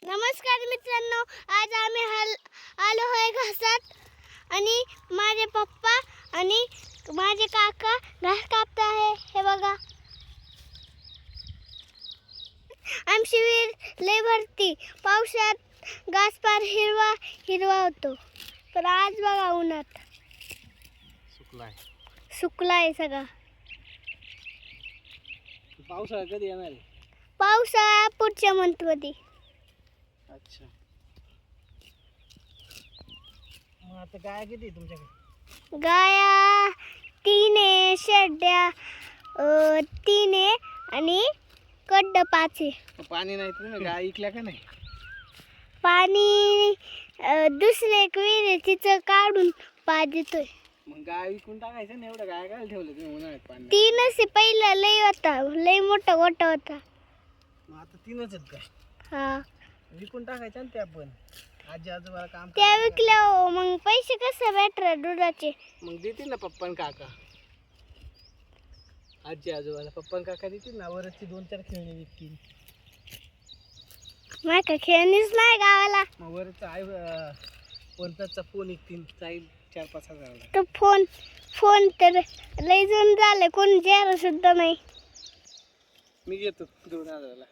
नमस्कार मित्रांनो, आज आम्ही आलो आहे घासात आणि माझे पप्पा आणि माझे काका घास कापत आहे. हे बघा, आमची विहीर लय भरती. पावसात घास पार हिरवा हिरवा होतो, पण आज बघा उन्हात सुकलाय सगळा. पावसाळा कधी येणार आहे? पावसाळा पुढच्या मंथमध्ये. अच्छा, मग आता गाय किती आहे तुमच्याकडे? गाया 3 आहे, शेड्या 3 आहे आणि कड्ड 5 आहे. पाणी नाही तुम्ही गाय ऐकल्या का नाही? पाणी दुसरे एक विहीर आहे, तिचं काढून पा देतोय. मग गाय विकून टाकायचं ना. एवढं गाय काय ठेवलं तुम्ही उन्हाळ्यात पाणी? 3च आहे. पहिला लय होता, लय मोठा गोठा होता. मग आता 3च आहेत का? हा, विकून टाकायचं ना. ते आपण आजी आजोबाला काम त्या करायला. विकल्या मग पैसे कसे भेटणार दुधाचे? मग देतील ना पप्पा आणि काका. आजी आजोबाला पप्पा आणि काका देतील ना. वरची 2-4 खेळणी विकतील. नाही का, खेळणीच नाही गावाला. मग वरचा आई कोणताचा फोन विकतील, जाईल 4-5 हजाराला. तो फोन तर लय जून झाले, कोण जेरा सुद्धा नाही. मी घेतो 2 हजाराला.